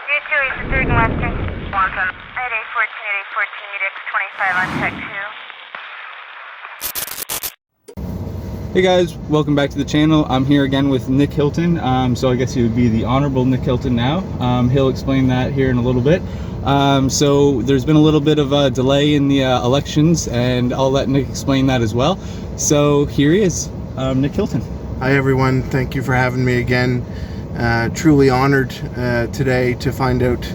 2 3rd and Western. Welcome. At A14 at A14, meet X25 on tech 2. Hey guys, welcome back to the channel. I'm here again with Nick Hilton. So I guess he would be the Honorable Nick Hilton now. He'll explain that here in a little bit. So there's been a little bit of a delay in the elections, and I'll let Nick explain that as well. So here he is, Nick Hilton. Hi everyone, thank you for having me again. Truly honored today to find out,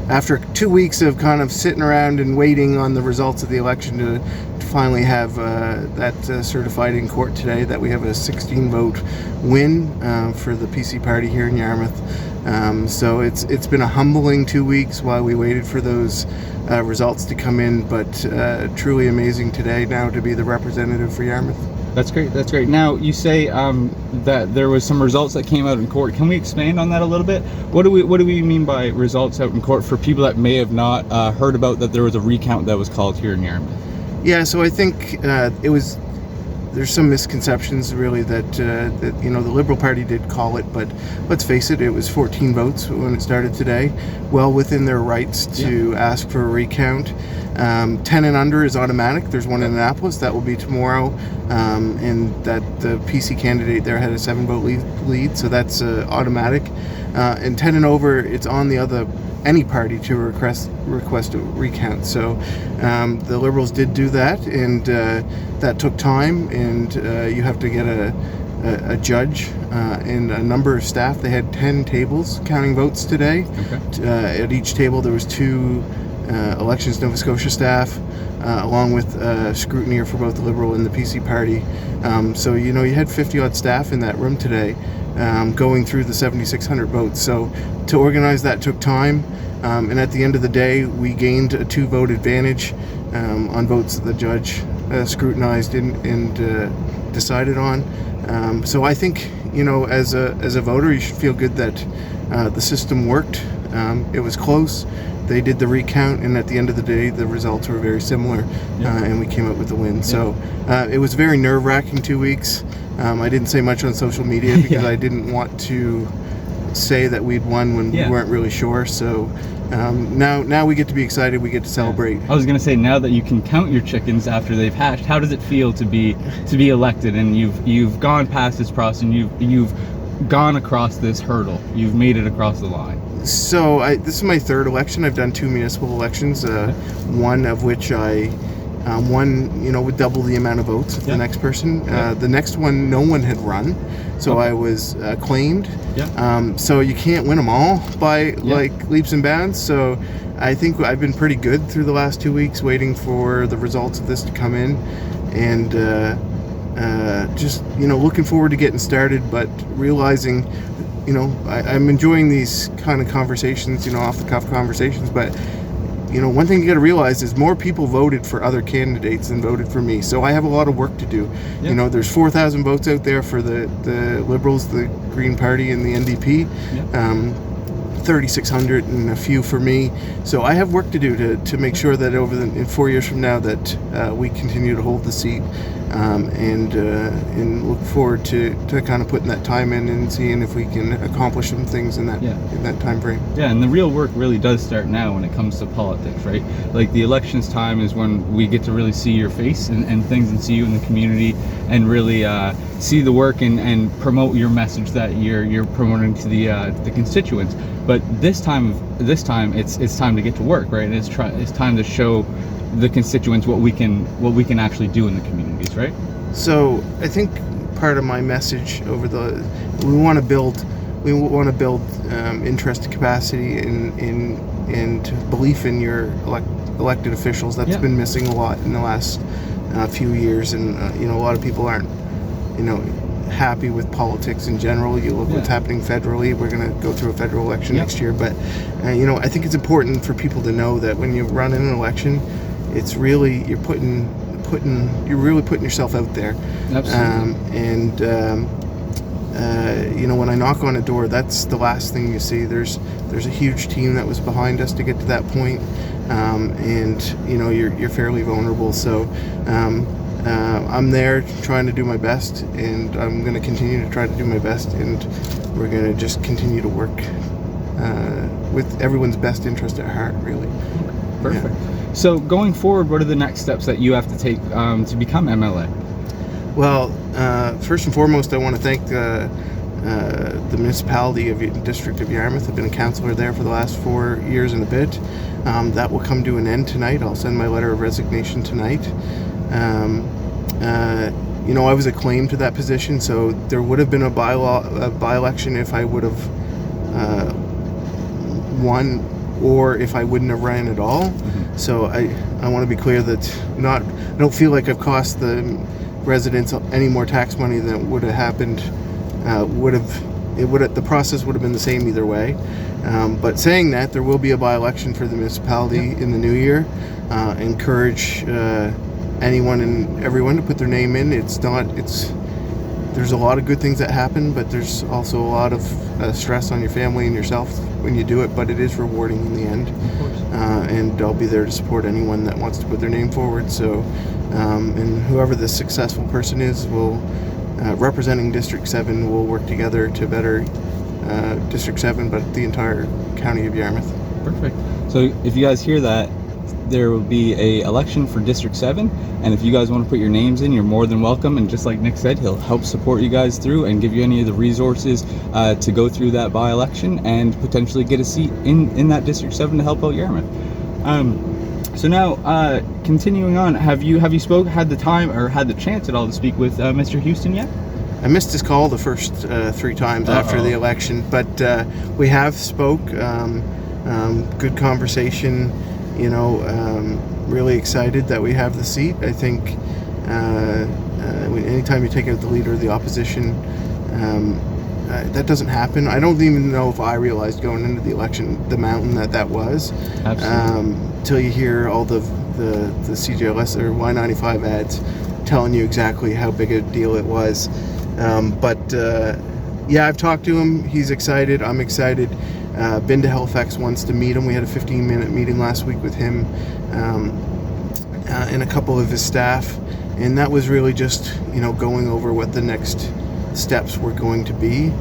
after 2 weeks of kind of sitting around and waiting on the results of the election, to finally have that certified in court today, that we have a 16 vote win for the PC party here in Yarmouth. So it's been a humbling 2 weeks while we waited for those results to come in, but truly amazing today now to be the representative for Yarmouth. That's great. That's great. Now you say that there was some results that came out in court. Can we expand on that a little bit? What do we mean by results out in court for people that may have not heard about that there was a recount that was called here in Yarmouth? Yeah. So I think there's some misconceptions really that you know, the Liberal Party did call it, but let's face it, it was 14 votes when it started today, well within their rights to ask for a recount. 10 and under is automatic. There's one in Annapolis that will be tomorrow, and that the PC candidate there had a 7-vote lead, so that's automatic. And 10 and over, it's on any party to request a recount. So the Liberals did do that, and that took time, and you have to get a judge and a number of staff. They had 10 tables counting votes today. Okay. At each table there was 2 Elections Nova Scotia staff, along with scrutineer for both the Liberal and the PC party. So you know, you had 50 odd staff in that room today, going through the 7,600 votes. So to organize that took time, and at the end of the day we gained a 2-vote advantage on votes that the judge scrutinized and decided on. So I think, you know, as a voter, you should feel good that the system worked. It was close. They did the recount, and at the end of the day the results were very similar, and we came out with the win. So it was very nerve-wracking 2 weeks. I didn't say much on social media because I didn't want to say that we'd won when we weren't really sure. So now we get to be excited. We get to celebrate. I was gonna say, now that you can count your chickens after they've hatched, how does it feel to be elected, and you've gone past this process, and you've gone across this hurdle, you've made it across the line? So this is my 3rd election. I've done 2 municipal elections, one of which I won, you know, with double the amount of votes of the next person. The next one, no one had run, so I was claimed. So you can't win them all by like leaps and bounds. So I think I've been pretty good through the last 2 weeks, waiting for the results of this to come in, and just, you know, looking forward to getting started, but realizing, you know, I'm enjoying these kind of conversations, you know, off the cuff conversations, but you know, one thing you got to realize is more people voted for other candidates than voted for me. So I have a lot of work to do. You know, there's 4,000 votes out there for the Liberals, the Green Party, and the NDP. 3,600 and a few for me. So I have work to do to make sure that in 4 years from now that we continue to hold the seat, and look forward to kind of putting that time in and seeing if we can accomplish some things in that time frame. Yeah, and the real work really does start now when it comes to politics, right? Like the elections time is when we get to really see your face and things, and see you in the community, and really see the work and promote your message that you're promoting to the constituents. But this time it's time to get to work, right? And it's time to show the constituents what we can actually do in the communities, right? So I think part of my message we want to build interest, capacity, and belief in your elected officials. That's been missing a lot in the last few years, and you know, a lot of people aren't, you know, happy with politics in general. You look what's happening federally. We're going to go through a federal election next year, but you know, I think it's important for people to know that when you run in an election, it's really you're really putting yourself out there. Absolutely. You know, when I knock on a door, that's the last thing you see. There's a huge team that was behind us to get to that point, and you know, you're fairly vulnerable. So I'm there trying to do my best, and I'm going to continue to try to do my best, and we're going to just continue to work with everyone's best interest at heart, really. Perfect. So going forward, what are the next steps that you have to take to become MLA? Well, first and foremost, I want to thank the municipality of District of Yarmouth. I've been a councillor there for the last 4 years and a bit. That will come to an end tonight. I'll send my letter of resignation tonight. I was acclaimed to that position, so there would have been a by-election if I would have won, or if I wouldn't have ran at all. Mm-hmm. So I want to be clear that I don't feel like I've cost the residents any more tax money than would have happened. The process would have been the same either way. But saying that, there will be a by-election for the municipality in the new year. Encourage anyone and everyone to put their name in. There's a lot of good things that happen, but there's also a lot of stress on your family and yourself when you do it, but it is rewarding in the end. Of course. And I'll be there to support anyone that wants to put their name forward. So, and whoever the successful person is will, representing District 7, will work together to better District 7, but the entire county of Yarmouth. Perfect. So if you guys hear that, there will be a election for District 7, and if you guys want to put your names in, you're more than welcome. And just like Nick said, he'll help support you guys through and give you any of the resources to go through that by-election and potentially get a seat in that District 7 to help out Yarmouth. So now, continuing on, have you had the time or had the chance at all to speak with Mr. Houston yet? I missed his call the first 3 times after the election, but we have spoke. Good conversation. Really excited that we have the seat. I think anytime you take out the leader of the opposition, that doesn't happen. I don't even know if I realized going into the election the mountain that was. Absolutely. Till you hear all the CJLS or Y95 ads telling you exactly how big a deal it was. I've talked to him. He's excited. I'm excited. Been to Halifax once to meet him. We had a 15-minute meeting last week with him and a couple of his staff, and that was really just going over what the next steps were going to be.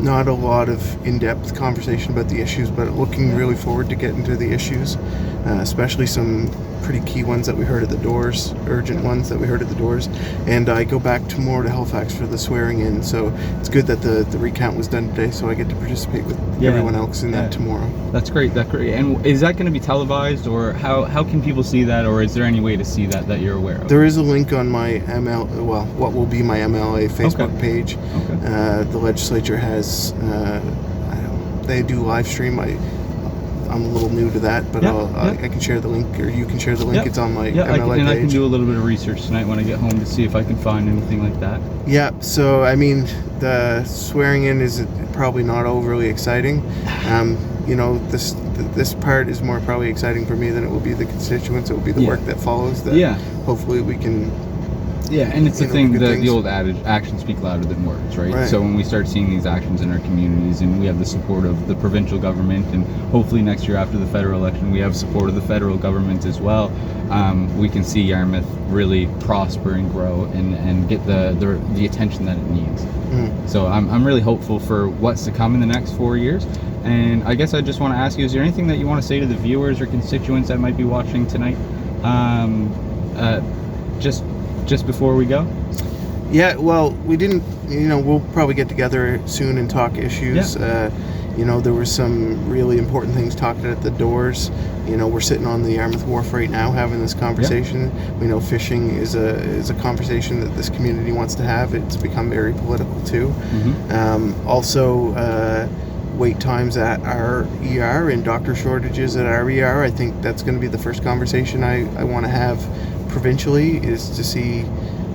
Not a lot of in-depth conversation about the issues, but looking really forward to getting to the issues, especially some pretty key ones that we heard at the doors, urgent ones that we heard at the doors. And I go back tomorrow to Halifax for the swearing in, so it's good that the recount was done today, so I get to participate with everyone else in that tomorrow. That's great. And is that going to be televised, or how can people see that, or is there any way to see that you're aware of? There is a link on my what will be my MLA Facebook page. Okay. The legislature has they do live stream. I'm a little new to that, but I can share the link, or you can share the link. It's on my MLA page. I can do a little bit of research tonight when I get home to see if I can find anything like that. Yeah, so I mean, the swearing in is probably not overly exciting. This part is more probably exciting for me than it will be the constituents. It will be the work that follows that. Hopefully we can. Yeah, and it's the thing, the old adage, actions speak louder than words, right? So when we start seeing these actions in our communities, and we have the support of the provincial government, and hopefully next year after the federal election, we have support of the federal government as well, we can see Yarmouth really prosper and grow and get the attention that it needs. So I'm really hopeful for what's to come in the next 4 years. And I guess I just want to ask you, is there anything that you want to say to the viewers or constituents that might be watching tonight? Just before we go? Yeah, well, we didn't, we'll probably get together soon and talk issues. There were some really important things talked at the doors. We're sitting on the Yarmouth Wharf right now having this conversation. We know fishing is a conversation that this community wants to have. It's become very political too. Also, wait times at our ER and doctor shortages at our ER. I think that's going to be the first conversation I want to have provincially, is to see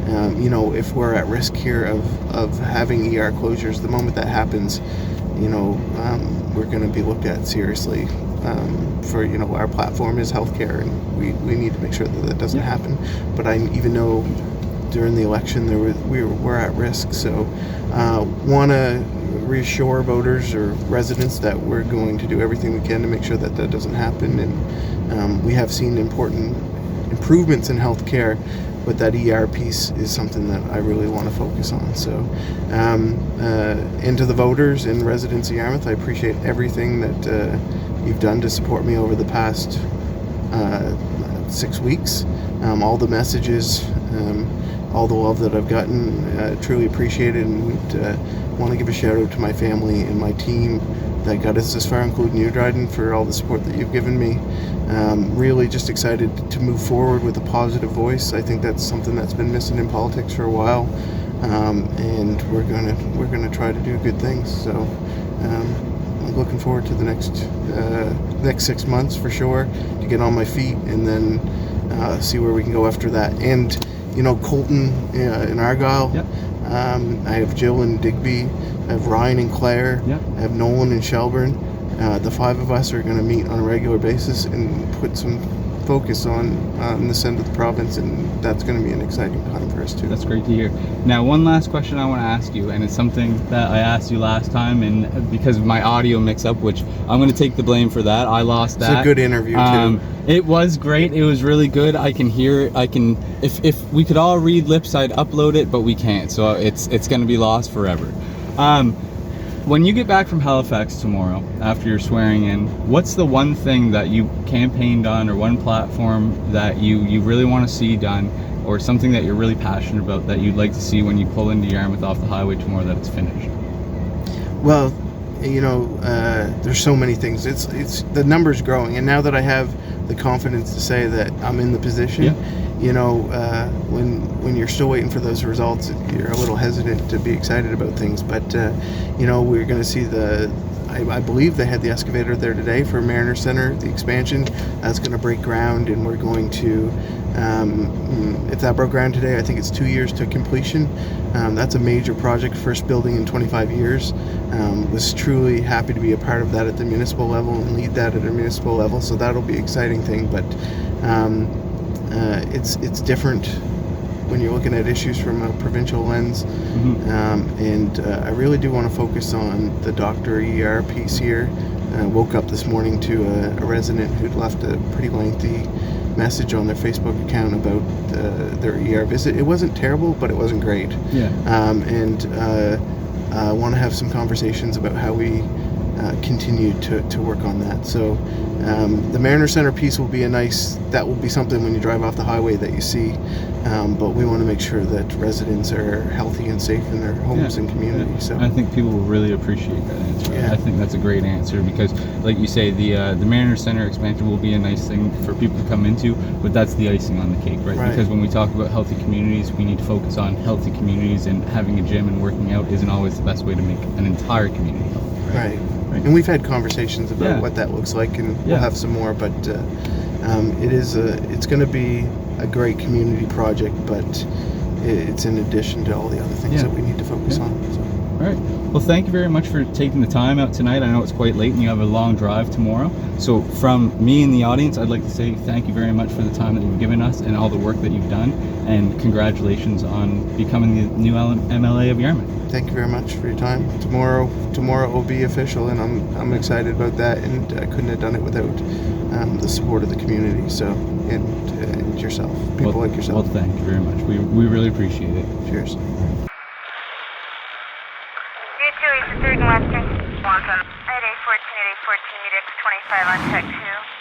if we're at risk here of having ER closures. The moment that happens, we're going to be looked at seriously. For our platform is healthcare, and we need to make sure that doesn't happen. But I even know during the election we're at risk, so want to reassure voters or residents that we're going to do everything we can to make sure that doesn't happen. And we have seen important improvements in healthcare, but that ER piece is something that I really want to focus on. So, and to the voters and residents of Yarmouth, I appreciate everything that you've done to support me over the past 6 weeks. All the messages, all the love that I've gotten, truly appreciate it, and want to give a shout out to my family and my team that got us this far, including you, Dryden, for all the support that you've given me. Really just excited to move forward with a positive voice. I think that's something that's been missing in politics for a while, and we're gonna try to do good things. So I'm looking forward to the next 6 months for sure, to get on my feet and then see where we can go after that. And Colton in Argyle. Yep. I have Jill in Digby. I have Ryan and Claire. Yep. I have Nolan and Shelburne. The 5 of us are going to meet on a regular basis and put some focus on this end of the province, and that's going to be an exciting time for us too. That's great to hear. Now, one last question I want to ask you, and it's something that I asked you last time, and because of my audio mix-up, which I'm going to take the blame for that. I lost that. It's a good interview too. It was great. It was really good. I can hear it. If we could all read lips, I'd upload it, but we can't. So it's going to be lost forever. When you get back from Halifax tomorrow, after your swearing in, what's the one thing that you campaigned on, or one platform that you really want to see done, or something that you're really passionate about that you'd like to see when you pull into Yarmouth off the highway tomorrow, that it's finished? Well, there's so many things. It's the numbers growing, and now that I have the confidence to say that I'm in the position, when you're still waiting for those results, you're a little hesitant to be excited about things. But we're going to see I believe they had the excavator there today for Mariner Center, the expansion. That's going to break ground, and we're going to, if that broke ground today, I think it's 2 years to completion. That's a major project, first building in 25 years. Was truly happy to be a part of that at the municipal level and lead that at a municipal level. So that'll be an exciting thing. But it's different when you're looking at issues from a provincial lens. And I really do want to focus on the doctor ER piece here. I woke up this morning to a resident who'd left a pretty lengthy message on their Facebook account about their ER visit. It wasn't terrible, but it wasn't great. I want to have some conversations about how we continue to work on that. So the Mariner Center piece will be that will be something when you drive off the highway that you see, but we want to make sure that residents are healthy and safe in their homes and communities. So I think people will really appreciate that answer. I think that's a great answer, because like you say, the Mariner Center expansion will be a nice thing for people to come into, but that's the icing on the cake, right? Because when we talk about healthy communities, we need to focus on healthy communities, and having a gym and working out isn't always the best way to make an entire community healthy, right? And we've had conversations about what that looks like, and we'll have some more. But it's going to be a great community project, but it's in addition to all the other things that we need to focus on. So. All right. Well, thank you very much for taking the time out tonight. I know it's quite late and you have a long drive tomorrow. So from me and the audience, I'd like to say thank you very much for the time that you've given us and all the work that you've done. And congratulations on becoming the new MLA of Yarmouth. Thank you very much for your time. Tomorrow will be official, and I'm excited about that. And I couldn't have done it without the support of the community. So and yourself, people like yourself. Well, thank you very much. We really appreciate it. Cheers. U2 East 3rd and Western. Ontent. 8814, 8814, meet X25 on tech 2.